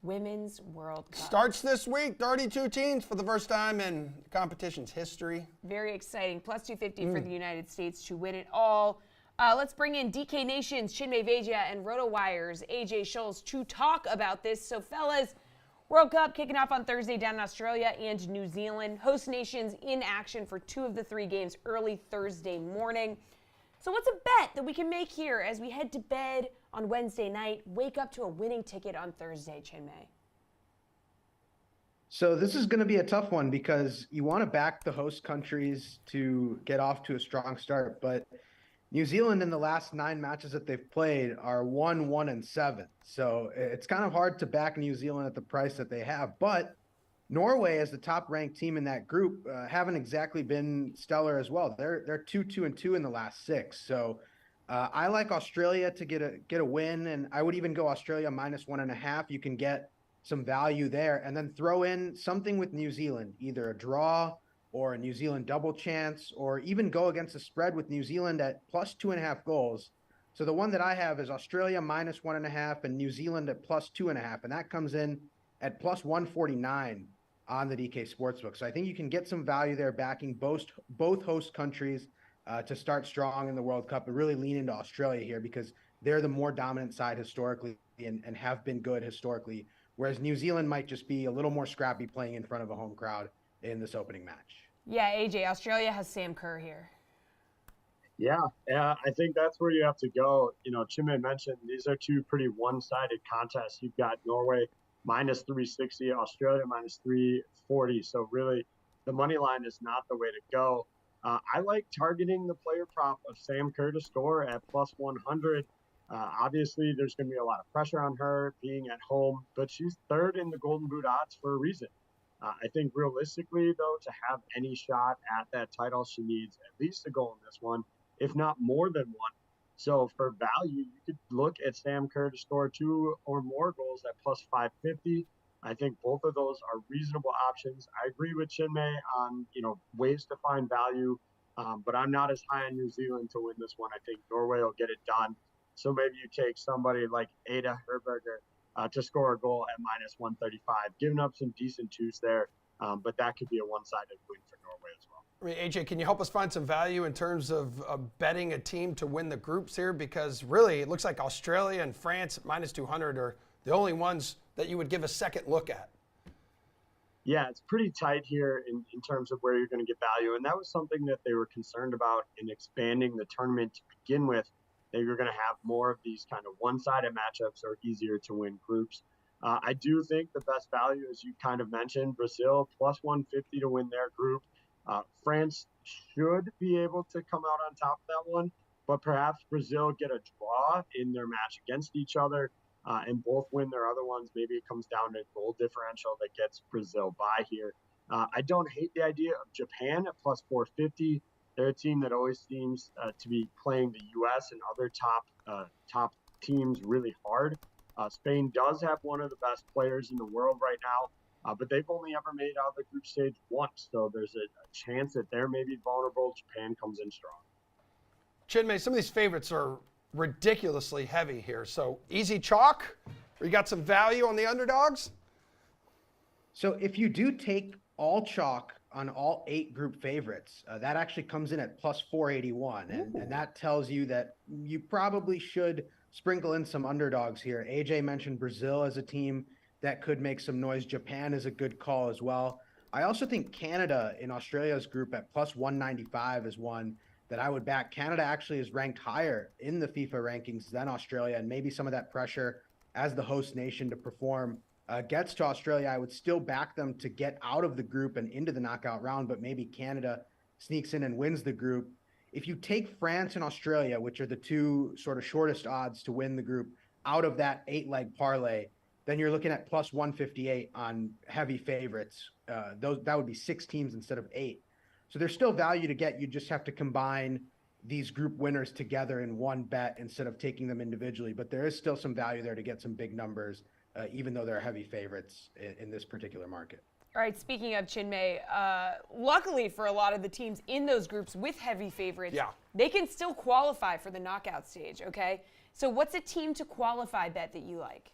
Women's World Cup. Starts this week, 32 teams for the first time in the competition's history. Very exciting. Plus 250 for the United States to win it all. Let's bring in DK Nations, Chinmay Vaidya, and RotoWire's AJ Scholes to talk about this. So, fellas, World Cup kicking off on Thursday down in Australia and New Zealand. Host nations in action for 2 of the 3 games early Thursday morning. So what's a bet that we can make here as we head to bed on Wednesday night, wake up to a winning ticket on Thursday, Chinmay? So this is going to be a tough one because you want to back the host countries to get off to a strong start, but New Zealand in the last 9 matches that they've played are 1-1-7. So it's kind of hard to back New Zealand at the price that they have. But Norway, as the top-ranked team in that group, haven't exactly been stellar as well. They're 2-2-2 in the last 6. So I like Australia to get a win, and I would even go Australia -1.5. You can get some value there, and then throw in something with New Zealand, either a draw or a New Zealand double chance, or even go against the spread with New Zealand at +2.5 goals. So the one that I have is Australia -1.5 and New Zealand at +2.5, and that comes in at +149 on the DK Sportsbook. So I think you can get some value there backing both host countries to start strong in the World Cup, and really lean into Australia here because they're the more dominant side historically and have been good historically, whereas New Zealand might just be a little more scrappy playing in front of a home crowd in this opening match. Yeah, AJ, Australia has Sam Kerr here. Yeah, I think that's where you have to go. You know, Chinmay mentioned these are 2 pretty one-sided contests. You've got Norway -360, Australia -340. So really, the money line is not the way to go. I like targeting the player prop of Sam Kerr to score at +100. Obviously, there's going to be a lot of pressure on her being at home, but she's 3rd in the Golden Boot odds for a reason. I think realistically, though, to have any shot at that title, she needs at least a goal in this one, if not more than one. So for value, you could look at Sam Kerr to score 2 or more goals at +550. I think both of those are reasonable options. I agree with Chinmay on, ways to find value, but I'm not as high on New Zealand to win this one. I think Norway will get it done. So maybe you take somebody like Ada Herberger to score a goal at -135, giving up some decent 2s there, but that could be a one-sided win for Norway as well. I mean, AJ, can you help us find some value in terms of betting a team to win the groups here? Because really, it looks like Australia and France at -200 are the only ones that you would give a second look at. Yeah, it's pretty tight here in terms of where you're going to get value, and that was something that they were concerned about in expanding the tournament to begin with. That you're going to have more of these kind of one-sided matchups or easier to win groups. I do think the best value, as you kind of mentioned, Brazil +150 to win their group. France should be able to come out on top of that one, but perhaps Brazil get a draw in their match against each other and both win their other ones. Maybe it comes down to goal differential that gets Brazil by here. I don't hate the idea of Japan at +450. They're a team that always seems to be playing the U.S. and other top teams really hard. Spain does have one of the best players in the world right now, but they've only ever made out of the group stage once. So there's a chance that they're maybe vulnerable. Japan comes in strong. Chinmay, some of these favorites are ridiculously heavy here. So easy chalk? Or you got some value on the underdogs? So if you do take all chalk on all 8 group favorites, that actually comes in at +481. And that tells you that you probably should sprinkle in some underdogs here. AJ mentioned Brazil as a team that could make some noise. Japan is a good call as well. I also think Canada in Australia's group at +195 is one that I would back. Canada actually is ranked higher in the FIFA rankings than Australia, and maybe some of that pressure as the host nation to perform gets to Australia. I would still back them to get out of the group and into the knockout round, but maybe Canada sneaks in and wins the group. If you take France and Australia, which are the 2 sort of shortest odds to win the group, out of that 8-leg parlay, then you're looking at +158 on heavy favorites. That would be 6 teams instead of 8. So there's still value to get. You just have to combine these group winners together in one bet instead of taking them individually. But there is still some value there to get some big numbers, even though they're heavy favorites in this particular market. All right, speaking of Chinmay, luckily for a lot of the teams in those groups with heavy favorites, they can still qualify for the knockout stage, okay? So what's a team to qualify bet that you like?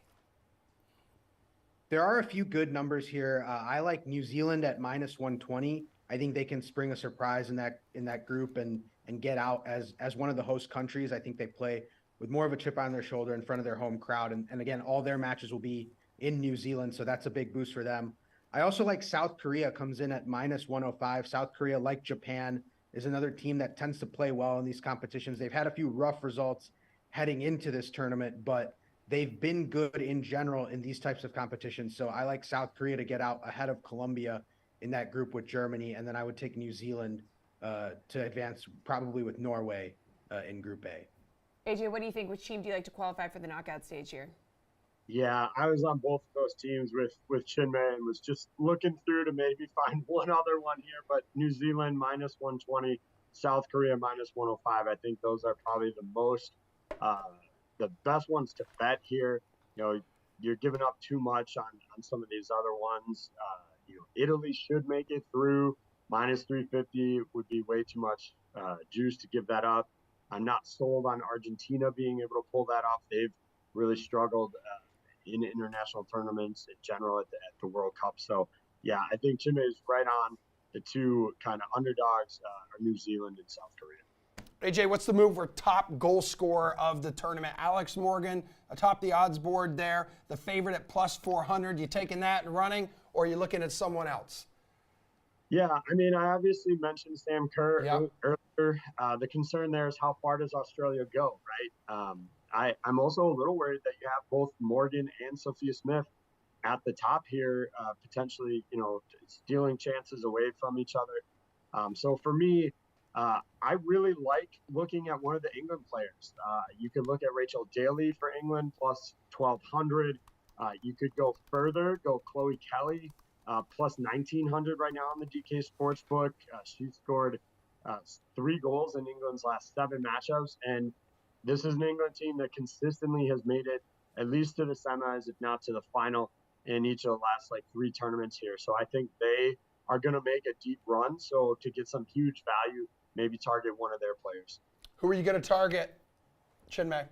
There are a few good numbers here. I like New Zealand at -120. I think they can spring a surprise in that group and get out as one of the host countries. I think they play with more of a chip on their shoulder in front of their home crowd. And again, all their matches will be in New Zealand, so that's a big boost for them. I also like South Korea comes in at -105. South Korea, like Japan, is another team that tends to play well in these competitions. They've had a few rough results heading into this tournament, but they've been good in general in these types of competitions. So I like South Korea to get out ahead of Colombia in that group with Germany. And then I would take New Zealand to advance probably with Norway in Group A. AJ, what do you think? Which team do you like to qualify for the knockout stage here? Yeah, I was on both of those teams with Chinmay and was just looking through to maybe find one other one here, but New Zealand -120, South Korea -105. I think those are probably the best ones to bet here. You know, you're giving up too much on some of these other ones. Italy should make it through. -350 would be way too much juice to give that up. I'm not sold on Argentina being able to pull that off. They've really struggled in international tournaments in general at the World Cup. So, yeah, I think Chinmay is right on. The two kind of underdogs are New Zealand and South Korea. AJ, what's the move for top goal scorer of the tournament? Alex Morgan atop the odds board there, the favorite at +400. You taking that and running, or are you looking at someone else? Yeah, I mean, I obviously mentioned Sam Kerr earlier. The concern there is how far does Australia go, right? I'm also a little worried that you have both Morgan and Sophia Smith at the top here, potentially, stealing chances away from each other. So for me, I really like looking at one of the England players. You could look at Rachel Daly for England +1,200. You could go further, go Chloe Kelly +1,900 right now on the DK Sportsbook. She scored 3 goals in England's last 7 matchups, and this is an England team that consistently has made it at least to the semis, if not to the final, in each of the last 3 tournaments here. So I think they are going to make a deep run. So to get some huge value, maybe target one of their players. Who are you going to target, Chinmay?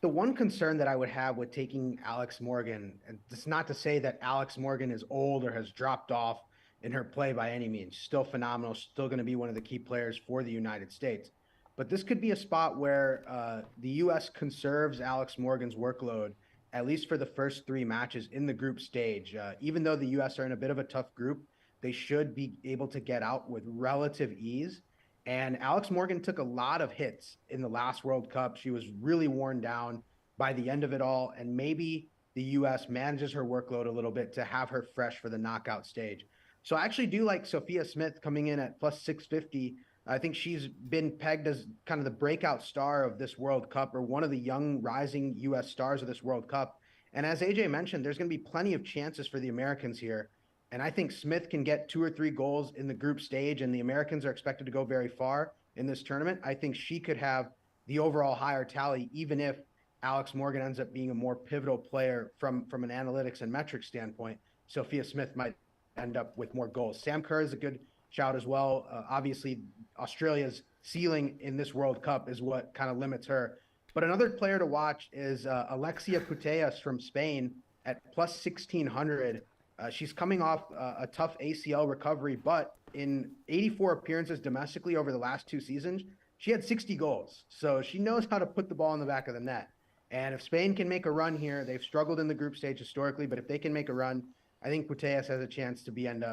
The one concern that I would have with taking Alex Morgan, and it's not to say that Alex Morgan is old or has dropped off in her play by any means. Still phenomenal, still going to be one of the key players for the United States. But this could be a spot where the U.S. conserves Alex Morgan's workload, at least for the first 3 matches in the group stage. Even though the U.S. are in a bit of a tough group, they should be able to get out with relative ease. And Alex Morgan took a lot of hits in the last World Cup. She was really worn down by the end of it all. And maybe the U.S. manages her workload a little bit to have her fresh for the knockout stage. So I actually do like Sophia Smith coming in at +650. I think she's been pegged as kind of the breakout star of this World Cup, or one of the young rising U.S. stars of this World Cup. And as AJ mentioned, there's going to be plenty of chances for the Americans here. And I think Smith can get 2 or 3 goals in the group stage, and the Americans are expected to go very far in this tournament. I think she could have the overall higher tally, even if Alex Morgan ends up being a more pivotal player from an analytics and metrics standpoint. Sophia Smith might end up with more goals. Sam Kerr is a good shout as well. Obviously, Australia's ceiling in this World Cup is what kind of limits her. But another player to watch is Alexia Putellas from Spain at +1,600. She's coming off a tough ACL recovery, but in 84 appearances domestically over the last 2 seasons, she had 60 goals. So she knows how to put the ball in the back of the net. And if Spain can make a run here, they've struggled in the group stage historically, but if they can make a run, I think Putellas has a chance to end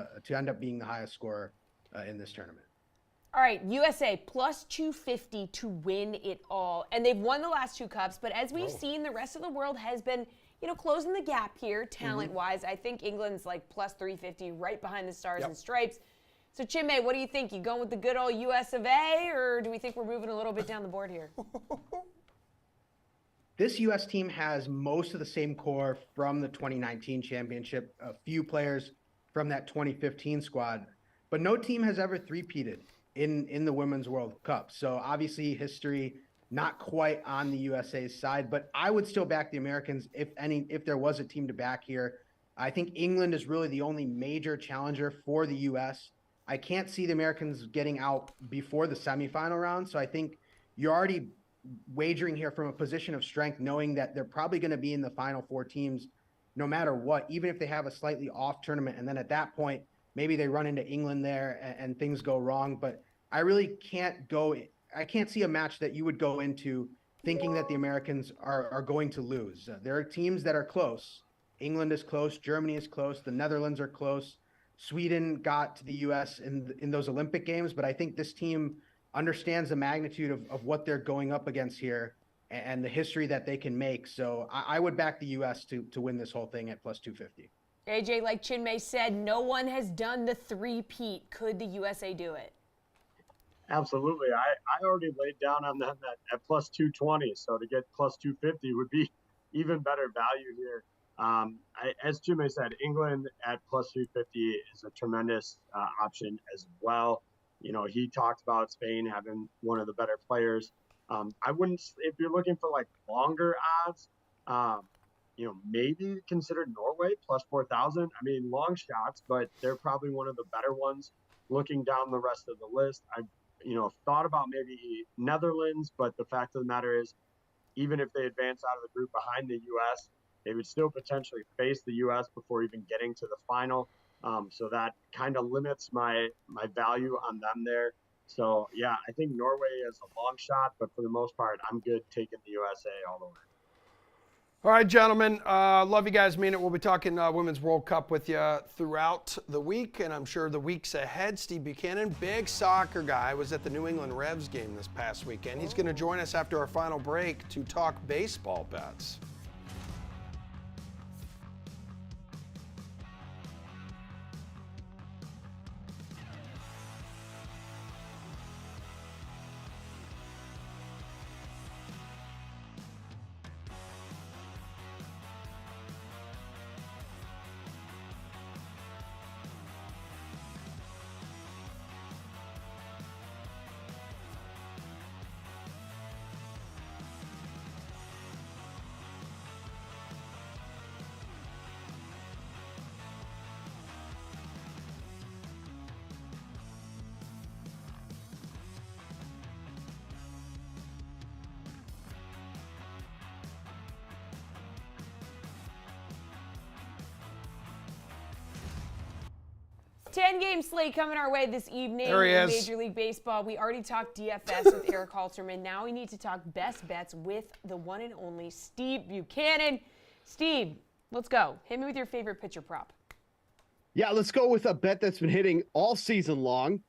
up being the highest scorer in this tournament. All right, USA +250 to win it all. And they've won the last 2 cups, but as we've seen, the rest of the world has been, closing the gap here talent-wise. I think England's +350, right behind the Stars and Stripes. So, Chinmay, what do you think? You going with the good old US of A, or do we think we're moving a little bit down the board here? This U.S. team has most of the same core from the 2019 championship, a few players from that 2015 squad, but no team has ever three-peated in the Women's World Cup. So obviously history not quite on the USA's side, but I would still back the Americans if there was a team to back here. I think England is really the only major challenger for the U.S. I can't see the Americans getting out before the semifinal round. So I think you're already wagering here from a position of strength, knowing that they're probably going to be in the final four teams no matter what, even if they have a slightly off tournament. And then at that point, maybe they run into England there and things go wrong. But I really I can't see a match that you would go into thinking that the Americans are going to lose. There are teams that are close. England is close. Germany is close. The Netherlands are close. Sweden got to the U.S. in those Olympic Games, but I think this team understands the magnitude of what they're going up against here and the history that they can make. So I would back the U.S. to win this whole thing at plus 250. AJ, like Chinmay said, no one has done the three-peat. Could the USA do it? Absolutely. I already laid down on them at plus 220. So to get plus 250 would be even better value here. As Jimmy said, England at plus 350 is a tremendous option as well. You know, he talked about Spain having one of the better players. I wouldn't, if you're looking for like longer odds, you know, maybe consider Norway plus 4,000. I mean, long shots, but they're probably one of the better ones. Looking down the rest of the list, I, you know, thought about maybe Netherlands, but the fact of the matter is, even if they advance out of the group behind the U.S., they would still potentially face the U.S. before even getting to the final. So that kind of limits my value on them there. So, yeah, I think Norway is a long shot, but for the most part, I'm good taking the USA all the way. All right, gentlemen. Love you guys. Mean it. We'll be talking Women's World Cup with you throughout the week, and I'm sure the weeks ahead. Steve Buchanan, big soccer guy, was at the New England Revs game this past weekend. He's going to join us after our final break to talk baseball bets. Ten-game slate coming our way this evening There he in is. Major League Baseball. We already talked DFS with Eric Halterman. Now we need to talk best bets with the one and only Steve Buchanan. Steve, let's go. Hit me with your favorite pitcher prop. Yeah, let's go with a bet that's been hitting all season long.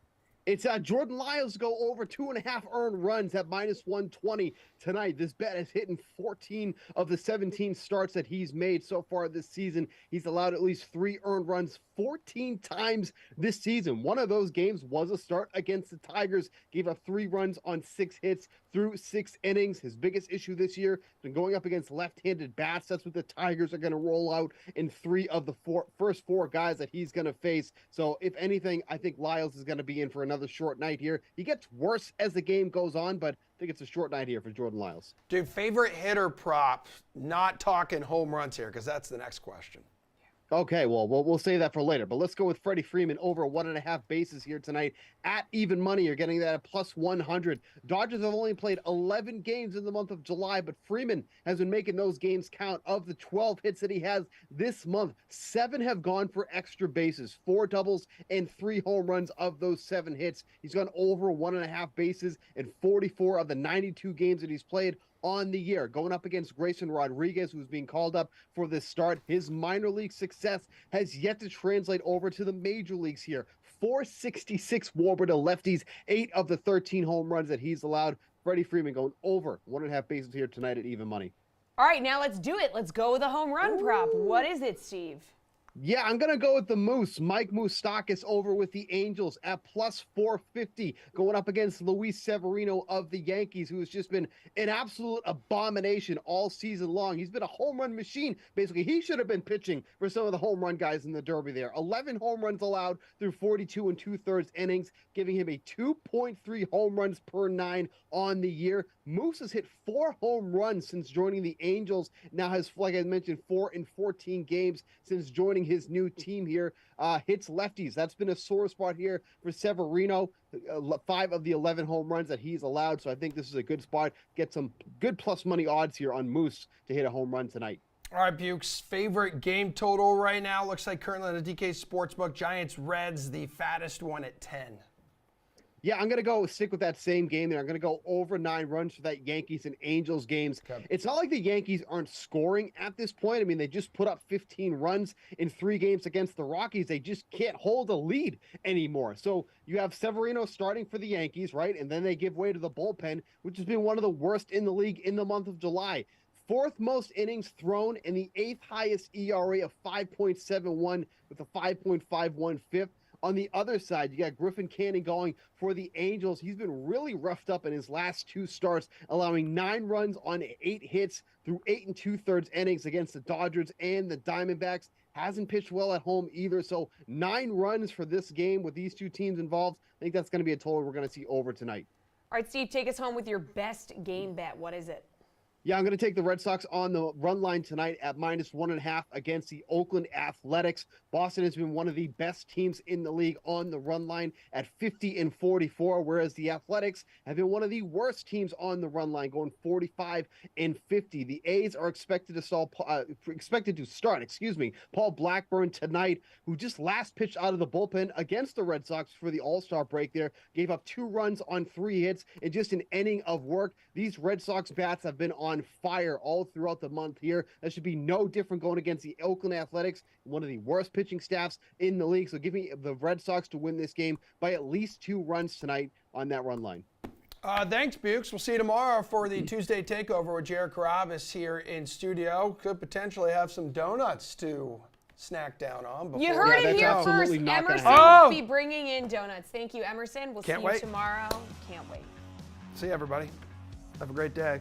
It's Jordan Lyles to go over 2.5 earned runs at minus 120 tonight. This bet has hit in 14 of the 17 starts that he's made so far this season. He's allowed at least 3 earned runs 14 times this season. One of those games was a start against the Tigers. Gave up 3 runs on 6 hits through 6 innings. His biggest issue this year has been going up against left-handed bats. That's what the Tigers are going to roll out in 3 of the first 4 guys that he's going to face. So if anything, I think Lyles is going to be in for another short night here. He gets worse as the game goes on, but I think it's a short night here for Jordan Lyles. Dude, favorite hitter prop, not talking home runs here, because that's the next question. Okay, well, we'll save that for later. But let's go with Freddie Freeman over 1.5 bases here tonight at even money. You're getting that at plus 100. Dodgers have only played 11 games in the month of July, but Freeman has been making those games count. Of the 12 hits that he has this month, 7 have gone for extra bases, 4 doubles and 3 home runs of those 7 hits. He's gone over 1.5 bases in 44 of the 92 games that he's played on the year. Going up against Grayson Rodriguez, who's being called up for this start. His minor league success has yet to translate over to the major leagues here. 466 WAR to lefties, 8 of the 13 home runs that he's allowed. Freddie Freeman going over 1.5 bases here tonight at even money. All right, now let's do it. Let's go with a home run prop. What is it, Steve? Yeah, I'm going to go with the Moose. Mike Moustakas over with the Angels at plus 450, going up against Luis Severino of the Yankees, who has just been an absolute abomination all season long. He's been a home run machine. Basically, he should have been pitching for some of the home run guys in the Derby there. 11 home runs allowed through 42 and 2/3 innings, giving him a 2.3 home runs per 9 on the year. Moose has hit 4 home runs since joining the Angels. Now has, like I mentioned, 4 in 14 games since joining his new team here. Hits lefties. That's been a sore spot here for Severino. 5 of the 11 home runs that he's allowed. So I think this is a good spot. Get some good plus money odds here on Moose to hit a home run tonight. All right, Bukes, favorite game total right now looks like currently on the DK Sportsbook, Giants-Reds, the fattest one at 10. Yeah, I'm going to stick with that same game there. I'm going to go over 9 runs for that Yankees and Angels games. Okay. It's not like the Yankees aren't scoring at this point. I mean, they just put up 15 runs in 3 games against the Rockies. They just can't hold a lead anymore. So you have Severino starting for the Yankees, right? And then they give way to the bullpen, which has been one of the worst in the league in the month of July. 4th most innings thrown and the 8th highest ERA of 5.71 with a 5.51 fifth. On the other side, you got Griffin Canning going for the Angels. He's been really roughed up in his last 2 starts, allowing 9 runs on 8 hits through 8 and 2/3 innings against the Dodgers and the Diamondbacks. Hasn't pitched well at home either. So 9 runs for this game with these 2 teams involved. I think that's going to be a total we're going to see over tonight. All right, Steve, take us home with your best game bet. What is it? Yeah, I'm going to take the Red Sox on the run line tonight at -1.5 against the Oakland Athletics. Boston has been one of the best teams in the league on the run line at 50 and 44, whereas the Athletics have been one of the worst teams on the run line, going 45 and 50. The A's are expected to start Paul Blackburn tonight, who just last pitched out of the bullpen against the Red Sox for the All-Star break there, gave up 2 runs on 3 hits in just an inning of work. These Red Sox bats have been on fire all throughout the month here. That should be no different going against the Oakland Athletics, one of the worst pitching staffs in the league. So give me the Red Sox to win this game by at least 2 runs tonight on that run line. Thanks, Bukes. We'll see you tomorrow for the Tuesday Takeover with Jared Carabas here in studio. Could potentially have some donuts to snack down on. Before you heard it here first. Emerson will be bringing in donuts. Thank you, Emerson. We'll see you tomorrow. Can't wait. See you, everybody. Have a great day.